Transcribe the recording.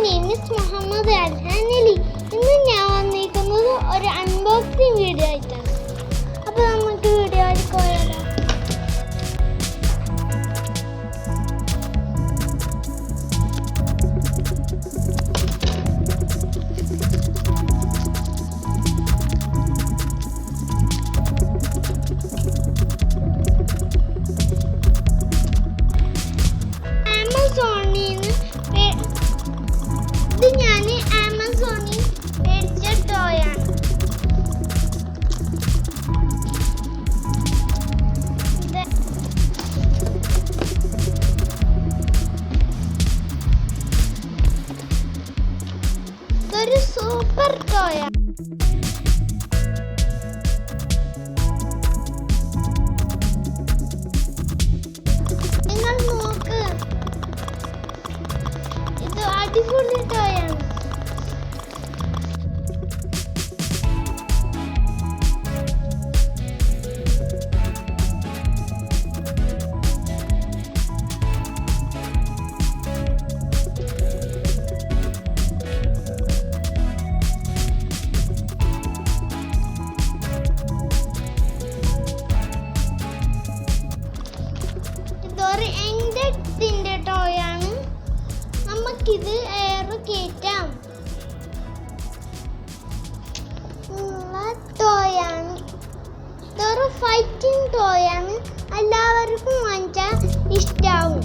name is Muhammad Alhan. ഇന്ന് ഞാൻ വന്നിരിക്കുന്നത് ഒരു അൺബോക്സിംഗ് വീഡിയോ ആയിട്ടാണ്. അപ്പോൾ നമുക്ക് വീഡിയോയിലേക്ക് പോയാലോ? ഇത് ഞാൻ ആമസോണിൽ മേടിച്ച ടോയാണ്. ഇതൊരു സൂപ്പർ ടോയാണ്. നിങ്ങൾ നോക്ക്, ഇത് അടിപൊളി ടോയാണ്. ഇതൊരു ഇൻഡെക്സിന്റെ ടോയാണ്. നമുക്കിത് എയർ കയറ്റാം. ടോയാണ്, ഇതൊരു ഫൈറ്റിംഗ് ടോയാണ്. എല്ലാവർക്കും വാങ്ങിച്ചാൽ ഇഷ്ടാവും.